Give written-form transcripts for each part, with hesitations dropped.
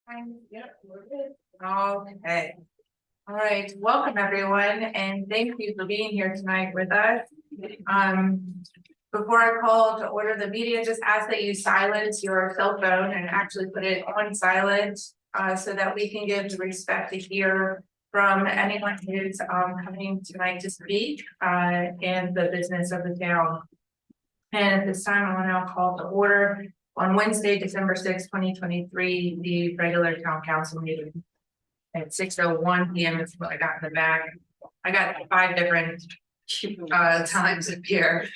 Yep, we're good. Okay. All right, welcome everyone, and thank you for being here tonight with us. Before I call to order the meeting, just ask that you silence your cell phone and actually put it on silent, so that we can give the respect to hear from anyone who's coming tonight to speak and the business of the town. And at this time, I will now call to order on Wednesday, December 6th, 2023, the regular town council meeting at 6:01 p.m. is what I got in the bag. I got 5 different times up here.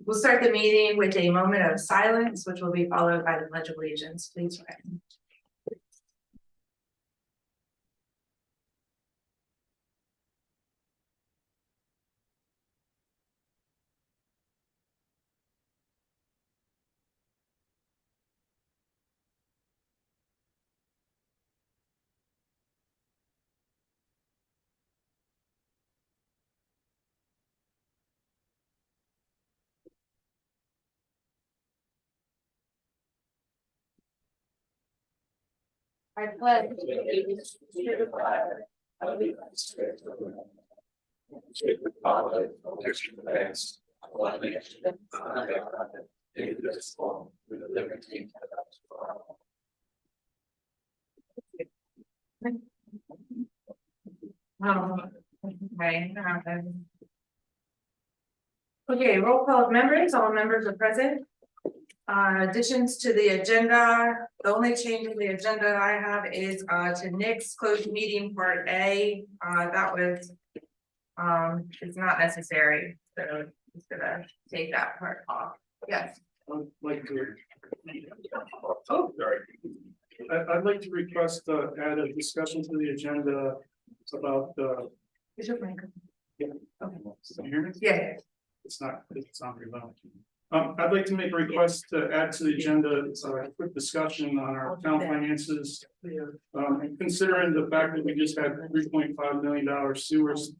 We'll start the meeting with a moment of silence, which will be followed by the Pledge of Allegiance. Please rise. I pledge allegiance to the flag of the United States of America, to the republic which stands one nation under God, indivisible, with liberty and justice for all. Okay, roll call of members. All members are present. Additions to the agenda. The only change in the agenda I have is to Nick's closed meeting part A. That was it's not necessary, so just gonna take that part off. Yes. I'd like to request add a discussion to the agenda about Is your mic on? Yeah. Okay. Can you hear me? Yeah. It's not very loud. I'd like to make a request to add to the agenda a quick discussion on our town finances. Considering the fact that we just had $3.5 million sewers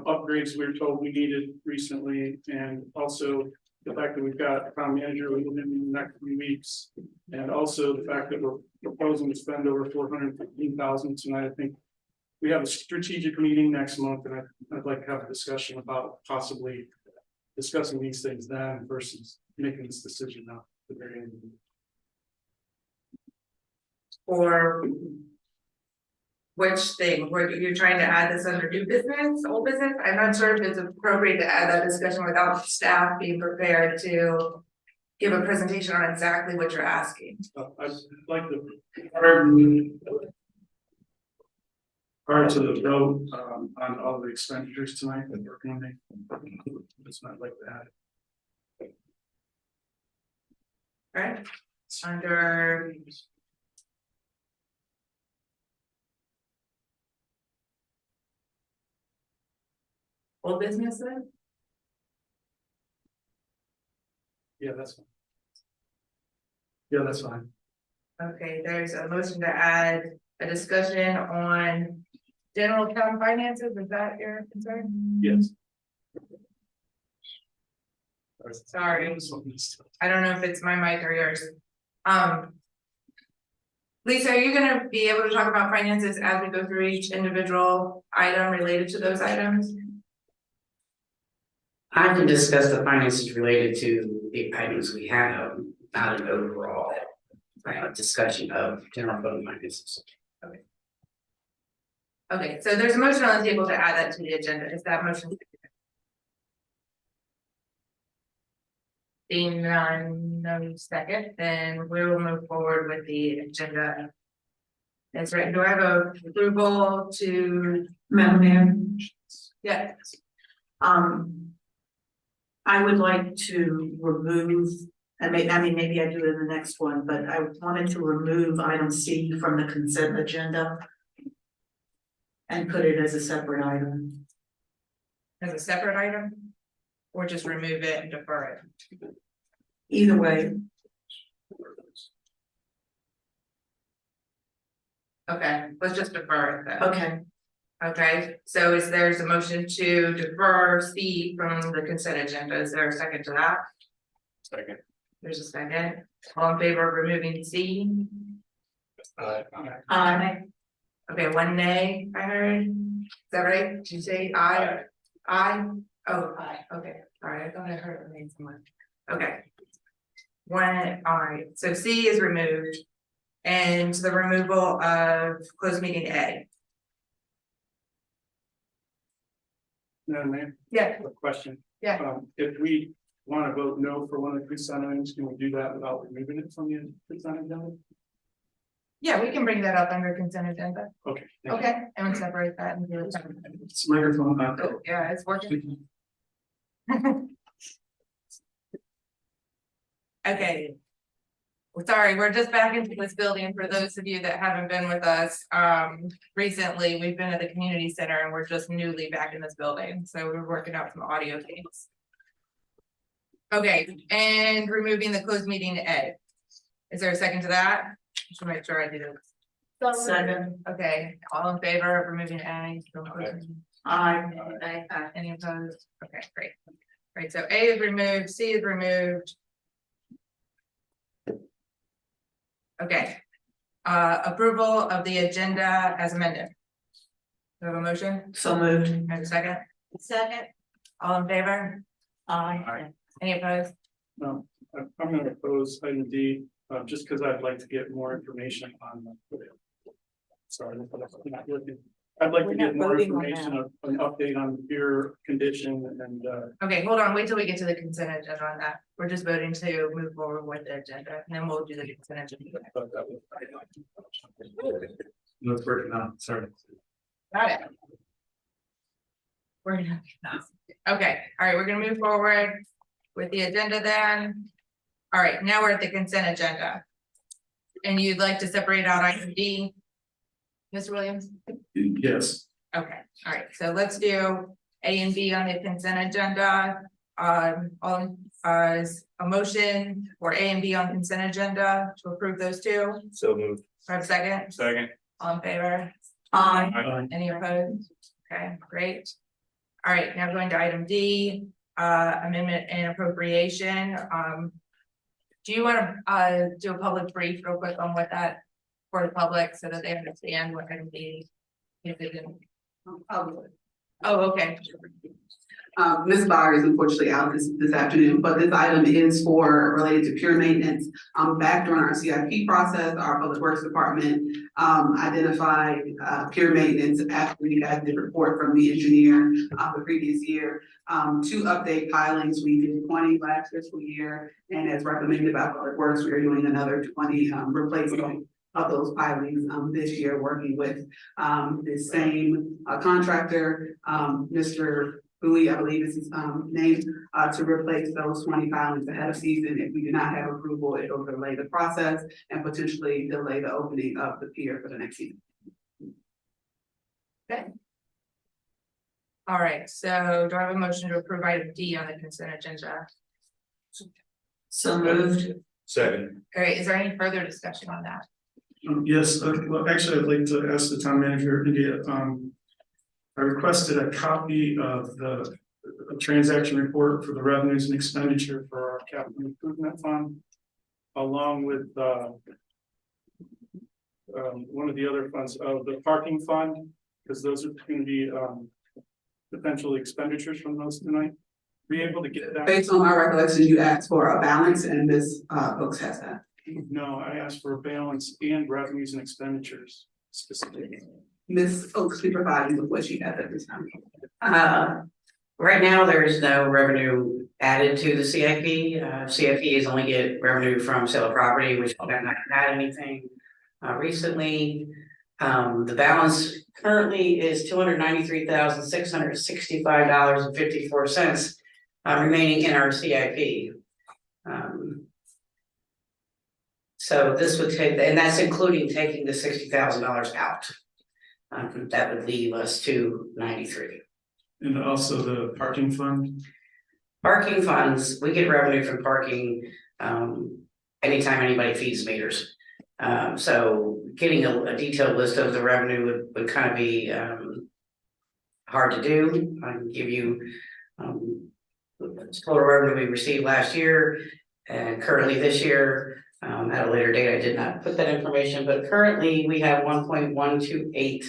upgrades we were told we needed recently, and also the fact that we've got a town manager within the next few weeks, and also the fact that we're proposing to spend over $415,000 tonight. I think we have a strategic meeting next month, and I'd like to have a discussion about possibly discussing these things then versus making this decision now at the very end. Or which thing? Were you trying to add this under new business, old business? I'm not sure if it's appropriate to add that discussion without staff being prepared to give a presentation on exactly what you're asking. I'd like to prior to the vote on all the expenditures tonight that we're going to make. That's what I'd like to add. Right, under old business then? Yeah, that's fine. Yeah, that's fine. Okay, there's a motion to add a discussion on general town finances. Is that your concern? Yes. Sorry, I don't know if it's my mic or yours. Lisa, are you gonna be able to talk about finances as we go through each individual item related to those items? I can discuss the finances related to the items we have, not an overall discussion of general fund finances. Okay, so there's a motion on the table to add that to the agenda. Is that motion? Being no second, then we'll move forward with the agenda. That's right. Do I have a approval to? Madam Mayor, Yeah. I would like to remove, maybe I do it in the next one, but I wanted to remove item C from the consent agenda and put it as a separate item. As a separate item? Or just remove it and defer it? Either way, Okay, let's just defer it then. okay, Okay, so there's a motion to defer C from the consent agenda. Is there a second to that? Second. There's a second. All in favor of removing C? Aye. Okay, one nay, I heard. Is that right? Did you say aye? Aye? Oh, aye, okay, alright, I thought I heard it made someone. Okay. One, alright, so C is removed. And the removal of closed meeting A. Madam Mayor, Yeah. a question. Yeah. If we want to vote no for one of the consent items, can we do that without removing it from the consent agenda? Yeah, we can bring that up under consent agenda. Okay. Okay, and we separate that and do it. It's microphone on. Oh, yeah, it's working. Okay. Well, sorry, we're just back into this building. For those of you that haven't been with us, recently, we've been at the community center and we're just newly back in this building, so we're working out some audio things. Okay, and removing the closed meeting to A. Is there a second to that? Just wanna make sure I do this. Second. Okay, all in favor of removing A? Aye. Any opposed? Okay, great. Right, so A is removed, C is removed. Okay, approval of the agenda as amended. Do I have a motion? So moved. And a second? Second. All in favor? Aye. Any opposed? I'm gonna oppose item D, just because I'd like to get more information on the. Sorry, I'm not looking. I'd like to get more information, an update on your condition and, Okay, hold on, wait till we get to the consent agenda on that. We're just voting to move forward with the agenda, and then we'll do the consent agenda. but that was. No, it's working out, sorry. Got it. We're gonna, okay, all right, we're gonna move forward with the agenda then. All right, now we're at the consent agenda. And you'd like to separate out item D? Mr. Williams? Yes. Okay, all right, so let's do A and B on the consent agenda. On as a motion for A and B on consent agenda to approve those two. So moved. Do I have a second? Second. All in favor? Aye. Any opposed? Okay, great. All right, now going to item D, amendment and appropriation. Do you want to do a public brief real quick on what that for the public so that they understand what item D? If they didn't. Oh, okay. Ms. Byer is unfortunately out this afternoon, but this item is related to pure maintenance. Back during our CIP process, our Public Works Department identified pure maintenance after we had the report from the engineer the previous year to update pilings. We did 20 last fiscal year, and as recommended by Public Works, we are doing another 20 replacement of those pilings this year, working with the same contractor, Mr. Bowie, I believe is his name, to replace those 20 pilings ahead of season. If we do not have approval, it will delay the process and potentially delay the opening of the pier for the next season. Okay. All right, so do I have a motion to approve item D on the consent agenda? So moved. Second. All right, is there any further discussion on that? Yes, well, actually, I'd like to ask the town manager to get, I requested a copy of the transaction report for the revenues and expenditure for our capital improvement fund, along with one of the other funds of the parking fund, because those are going to be potential expenditures from those tonight. Be able to get that? Based on my recollection, you asked for a balance, and Ms. Oaks has that. No, I asked for a balance and revenues and expenditures specifically. Ms. Oaks, we provide you with what she has at this time. Right now, there is no revenue added to the CIP. CIP is only get revenue from sale of property, which have not had anything recently. The balance currently is $293,665.54 remaining in our CIP. So this would take, and that's including taking the $60,000 out. That would leave us to 93. And also the parking fund. Parking funds, we get revenue from parking anytime anybody feeds meters. So getting a detailed list of the revenue would kind of be hard to do. I can give you total revenue we received last year. And currently this year, at a later date, I did not put that information, but currently we have 1.128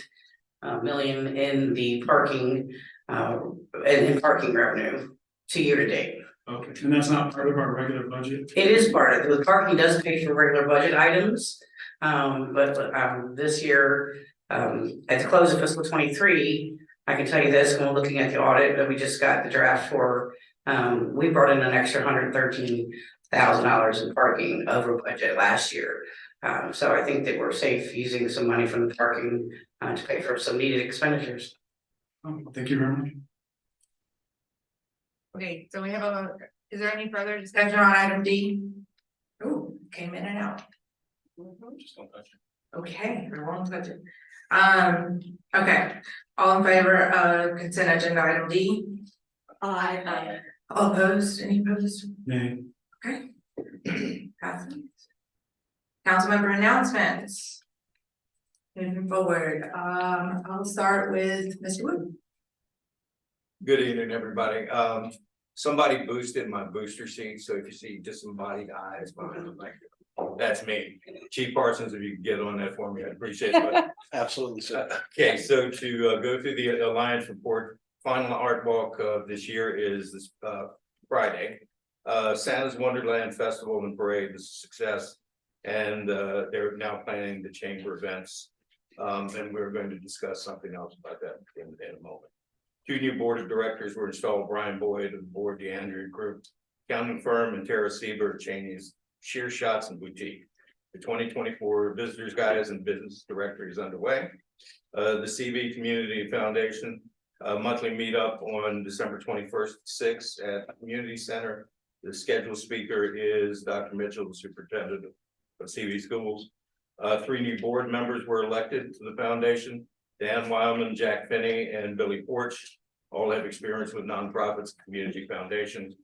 million in the parking, in parking revenue to year to date. Okay, and that's not part of our regular budget? It is part of it, the parking does pay for regular budget items. But this year, at the close of fiscal 23, I can tell you this, when we're looking at the audit that we just got the draft for, we brought in an extra $113,000 in parking over budget last year. So I think that we're safe using some money from the parking to pay for some needed expenditures. Thank you very much. Okay, so we have is there any further discussion on item D? Oh, came in and out. Just don't touch it. Okay, I won't touch it. Okay, all in favor of consent agenda item D? Aye. All opposed, any opposed? Nay. Okay. Passes. Councilmember announcements. Moving forward, I'll start with Mr. Wood. Good evening, everybody. Somebody boosted my booster seat, so if you see disembodied eyes behind the mic, that's me. Chief Parsons, if you could get on that for me, I'd appreciate it. Absolutely, sir. Okay, so to go through the Alliance report, final art walk of this year is this Friday. Santa's Wonderland Festival and Parade was a success, and they're now planning the chamber events. And we're going to discuss something else about that in a moment. 2 new board of directors were installed: Brian Boyd of the board, the Andrew Group accounting firm, and Tara Siebert, Cheney's Sheer Shots and Boutique. The 2024 Visitors Guides and Business Directory is underway. The CV Community Foundation monthly meetup on December 21st, 6 at the Community Center. The scheduled speaker is Dr. Mitchell, the superintendent of CV schools. 3 new board members were elected to the foundation: Dan Wildman, Jack Finney, and Billy Porch. All have experience with nonprofits and community foundations.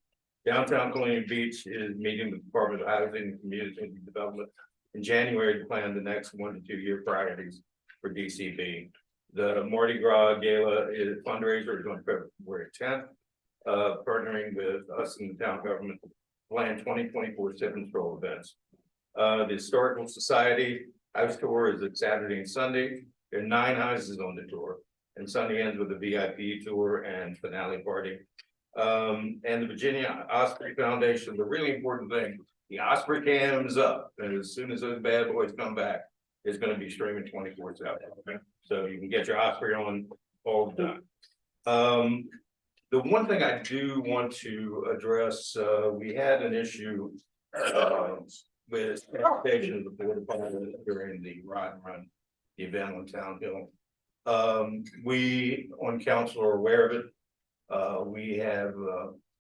Downtown Colonial Beach is meeting the Department of Housing and Community Development in January to plan the next 1 to 2 year priorities for DCB. The Mardi Gras Gala fundraiser is on February 10th, partnering with us and the town government to plan 2024 Sip and Stroll events. The Historical Society house tour is at Saturday and Sunday. There are 9 houses on the tour, and Sunday ends with a VIP tour and finale party. And the Virginia Osprey Foundation, the really important thing, the Osprey Cam is up, and as soon as those bad boys come back, it's going to be streaming 24/7. Okay? So you can get your Osprey on all the time. The one thing I do want to address, we had an issue with transportation of the Board of Department during the Ride and Run event on Town Hill. We on council are aware of it. We have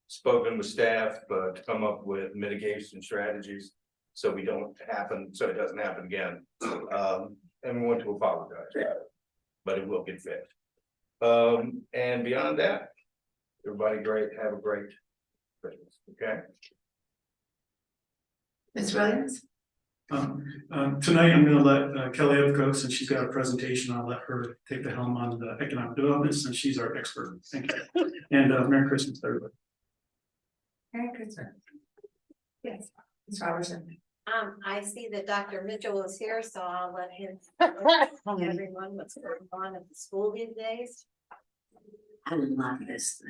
spoken with staff to come up with mitigation strategies so it doesn't happen again. And we want to apologize, but it will get fixed. And beyond that, everybody have a great Christmas, okay? Ms. Williams? Tonight, I'm gonna let Kelly Eve go, since she's got a presentation. I'll let her take the helm on the economic development, since she's our expert. Thank you. And Merry Christmas, everybody. Merry Christmas. Yes, Ms. Robertson. I see that Dr. Mitchell is here, so I'll let him tell everyone what's going on at the school these days. I love this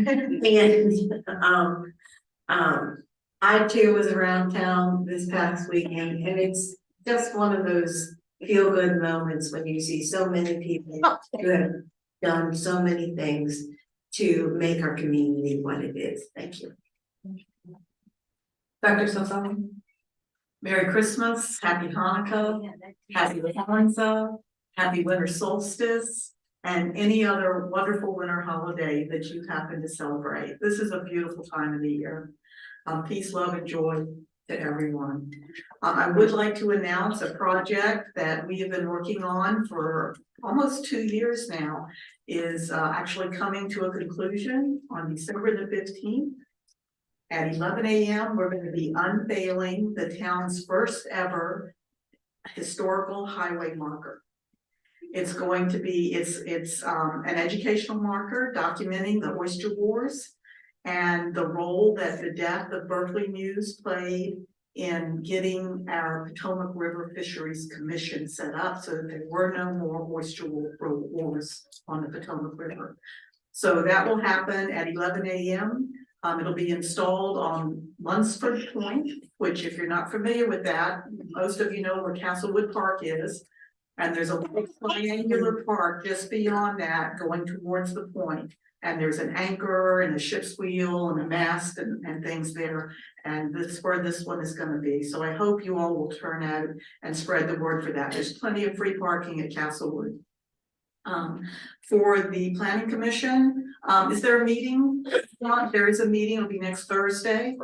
thing. And I too was around town this past weekend, and it's just one of those feel-good moments when you see so many people who have done so many things to make our community what it is. Thank you. Dr. Sosali? Merry Christmas, Happy Hanukkah, Happy Kwanzaa, Happy Winter Solstice, and any other wonderful winter holiday that you happen to celebrate. This is a beautiful time of the year. Peace, love, and joy to everyone. I would like to announce a project that we have been working on for almost 2 years now, is actually coming to a conclusion on December the 15th. At 11 a.m., we're going to be unveiling the town's first ever historical highway marker. It's going to be, it's an educational marker documenting the Oyster Wars and the role that the death of Berkeley News played in getting our Potomac River Fisheries Commission set up so that there were no more oyster wars on the Potomac River. So that will happen at 11 a.m. It'll be installed on Lunsford Point, which if you're not familiar with that, most of you know where Castlewood Park is. And there's a little triangular park just beyond that going towards the point. And there's an anchor and a ship's wheel and a mast and things there. And that's where this one is gonna be. So I hope you all will turn out and spread the word for that. There's plenty of free parking at Castlewood. For the planning commission, is there a meeting? There is a meeting, it'll be next Thursday.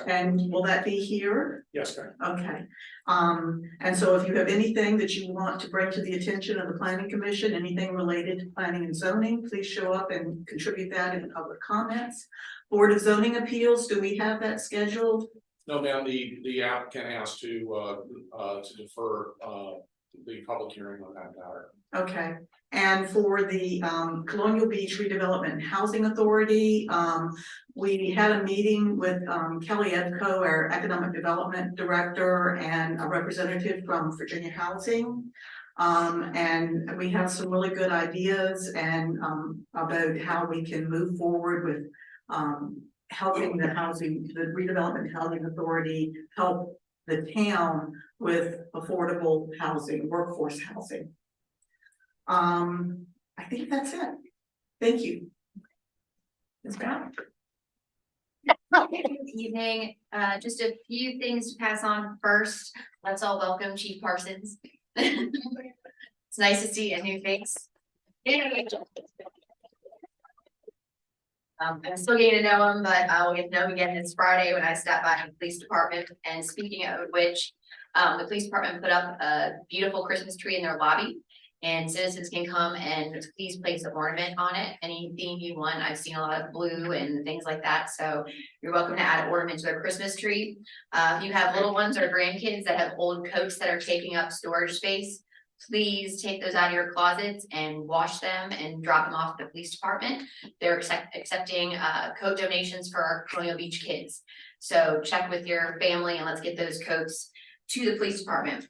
And will that be here? Yes, correct. Okay, and so if you have anything that you want to bring to the attention of the planning commission, anything related to planning and zoning, please show up and contribute that in the public comments. Board of Zoning Appeals, do we have that scheduled? No, ma'am, the applicant asked to defer, the public hearing on that matter. Okay, and for the Colonial Beach Redevelopment and Housing Authority, we had a meeting with Kelly Edco, our Economic Development Director, and a representative from Virginia Housing. And we have some really good ideas and about how we can move forward with helping the Redevelopment Housing Authority help the town with affordable housing, workforce housing. I think that's it. Thank you. Ms. Brown? Good evening, just a few things to pass on first. Let's all welcome Chief Parsons. It's nice to see a new face. I'm still getting to know him, but I'll get to know him again this Friday when I stop by the police department. And speaking of which, the police department put up a beautiful Christmas tree in their lobby. And citizens can come and please place an ornament on it, any theme you want. I've seen a lot of blue and things like that, so you're welcome to add an ornament to their Christmas tree. If you have little ones or grandkids that have old coats that are taking up storage space, please take those out of your closets and wash them and drop them off at the police department. They're accepting coat donations for our Colonial Beach kids. So check with your family and let's get those coats to the police department.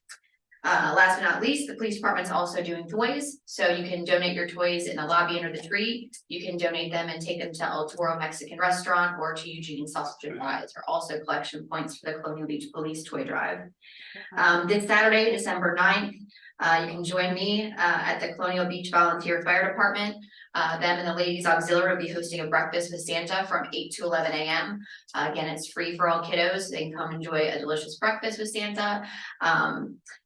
Last but not least, the police department's also doing toys, so you can donate your toys in the lobby under the tree. You can donate them and take them to El Toro Mexican Restaurant or to Eugene Sausage and Fries, are also collection points for the Colonial Beach Police Toy Drive. This Saturday, December 9th, you can join me at the Colonial Beach Volunteer Fire Department. Them and the Ladies Auxiliary will be hosting a breakfast with Santa from 8 to 11 a.m. Again, it's free for all kiddos. They can come enjoy a delicious breakfast with Santa.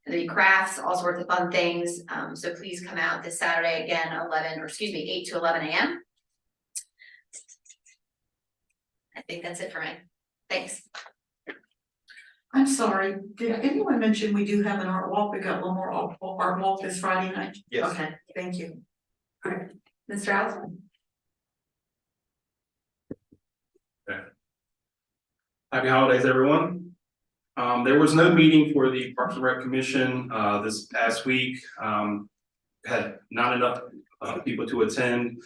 The crafts, all sorts of fun things. So please come out this Saturday again, 8 to 11 a.m. I think that's it for me. Thanks. I'm sorry, did anyone mention we do have an art walk? We got one more art walk this Friday night? Yes. Okay, thank you. All right, Mr. Allison? Happy holidays, everyone. There was no meeting for the Parks and Rec Commission this past week. Had not enough people to attend.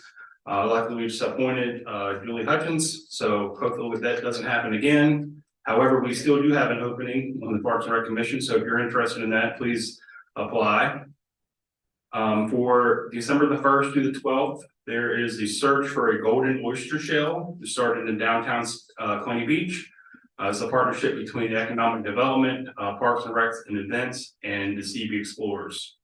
Luckily, we just appointed Julie Hutchins, so hopefully that doesn't happen again. However, we still do have an opening on the Parks and Rec Commission, so if you're interested in that, please apply. For December the 1st through the 12th, there is the search for a golden oyster shell started in downtown Colonial Beach. It's a partnership between Economic Development, Parks and Rec and Events, and the CB Explorers.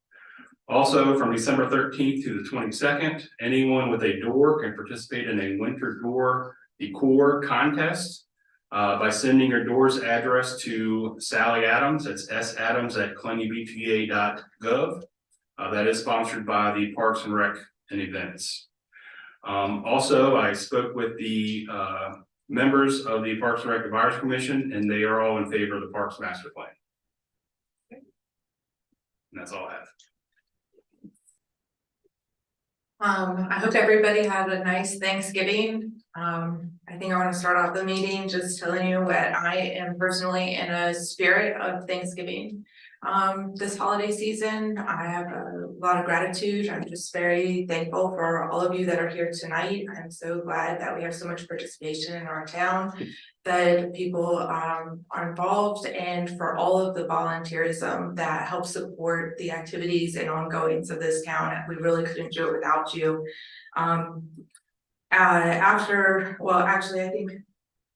Also, from December 13th to the 22nd, anyone with a door can participate in a winter door decor contest by sending your door's address to Sally Adams. That's sadams@colonialbeachva.gov. That is sponsored by the Parks and Rec and Events. Also, I spoke with the members of the Parks and Rec Advisory Commission, and they are all in favor of the Parks Master Plan. And that's all I have. I hope everybody had a nice Thanksgiving. I think I want to start off the meeting just telling you what I am personally in a spirit of Thanksgiving. this holiday season. I have a lot of gratitude. I'm just very thankful for all of you that are here tonight. I'm so glad that we have so much participation in our town, that people are involved, and for all of the volunteerism that helps support the activities and ongoings of this town. We really couldn't do it without you. Actually, I think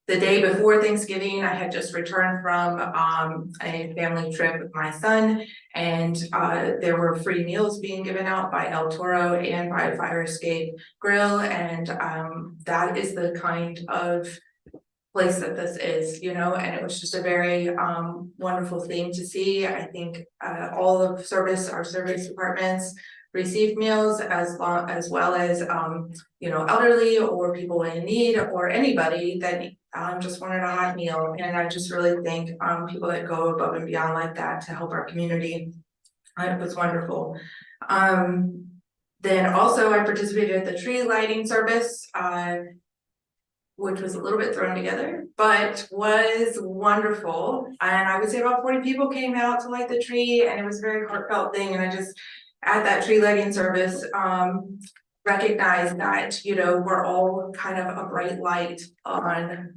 the day before Thanksgiving, I had just returned from a family trip with my son, and there were free meals being given out by El Toro and by Fire Escape Grill, and that is the kind of place that this is, you know, and it was just a very wonderful thing to see. I think all of our service departments receive meals as well as you know, elderly or people in need or anybody that just wanted a hot meal. And I just really thank people that go above and beyond like that to help our community. It was wonderful. Then also I participated at the tree lighting service, which was a little bit thrown together, but was wonderful. And I would say about 40 people came out to light the tree, and it was a very heartfelt thing. And I just, at that tree lighting service, recognize that, you know, we're all kind of a bright light on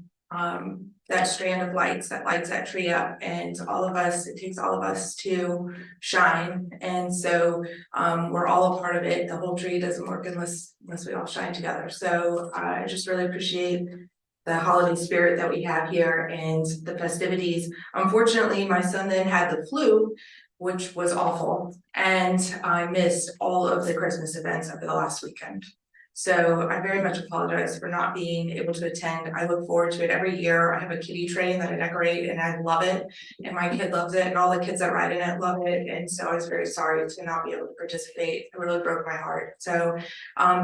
that strand of lights that lights that tree up, and all of us, it takes all of us to shine. And so we're all a part of it. The whole tree doesn't work unless we all shine together. So I just really appreciate the holiday spirit that we have here and the festivities. Unfortunately, my son then had the flu, which was awful, and I missed all of the Christmas events over the last weekend. So I very much apologize for not being able to attend. I look forward to it every year. I have a kiddie train that I decorate, and I love it, and my kid loves it, and all the kids that ride in it love it. And so I was very sorry to not be able to participate. It really broke my heart. So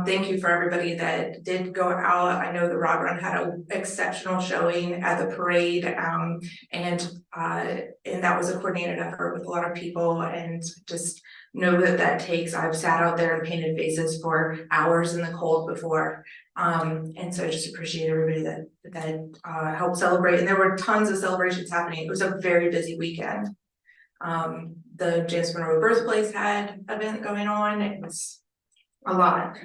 thank you for everybody that did go out. I know the Rod Run had an exceptional showing at the parade, and that was a coordinated effort with a lot of people, and just know that takes. I've sat out there and painted faces for hours in the cold before, and so I just appreciate everybody that helped celebrate. And there were tons of celebrations happening. It was a very busy weekend. The James Monroe birthplace had an event going on. It was a lot.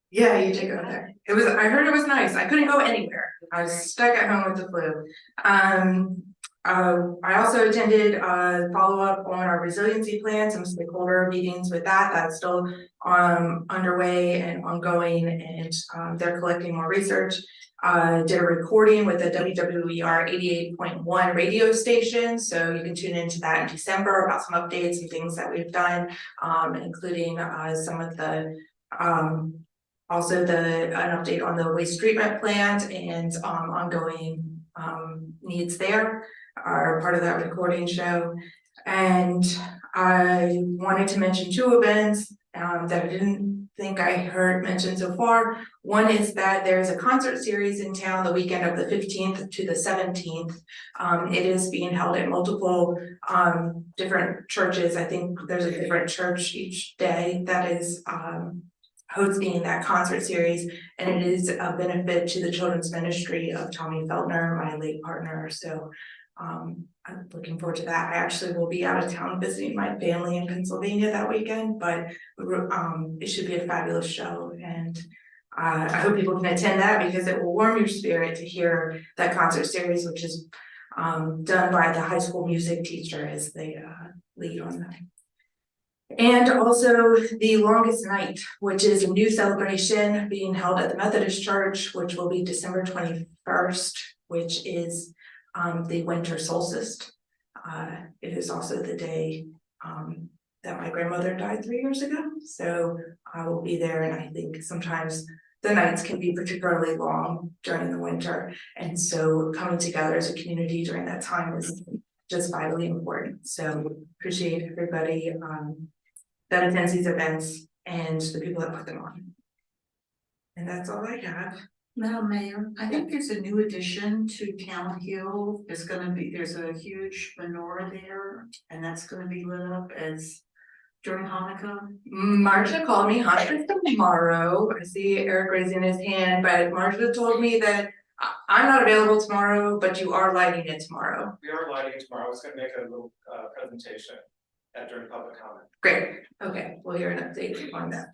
Yeah, you did go there. It was. I heard it was nice. I couldn't go anywhere. I was stuck at home with the flu. I also attended a follow-up on our resiliency plan, some stakeholder meetings with that. That's still underway and ongoing, and they're collecting more research. Did a recording with the WWER 88.1 radio station, so you can tune into that in December about some updates and things that we've done, including some of the also an update on the waste treatment plant and ongoing needs there are part of that recording show. And I wanted to mention two events that I didn't think I heard mentioned so far. One is that there's a concert series in town the weekend of the 15th to the 17th. It is being held at multiple different churches. I think there's a different church each day that is hosting that concert series, and it is a benefit to the children's ministry of Tommy Feltner, my late partner. So I'm looking forward to that. I actually will be out of town visiting my family in Pennsylvania that weekend, but it should be a fabulous show, and I hope people can attend that because it will warm your spirit to hear that concert series, which is done by the high school music teacher as they lead on that. And also the Longest Night, which is a new celebration being held at the Methodist Church, which will be December 21st, which is the winter solstice. It is also the day that my grandmother died 3 years ago. So I will be there, and I think sometimes the nights can be particularly long during the winter. And so coming together as a community during that time is just vitally important. So appreciate everybody that attends these events and the people that put them on. And that's all I have. Madam Mayor, I think there's a new addition to Town Hill. There's a huge menorah there, and that's gonna be lit up as during Hanukkah. Marcia called me Hanukkah tomorrow. I see Eric raising his hand, but Marcia told me that I'm not available tomorrow, but you are lighting it tomorrow. We are lighting it tomorrow. I was gonna make a little presentation during public comment. Great, okay, we'll hear an update on that.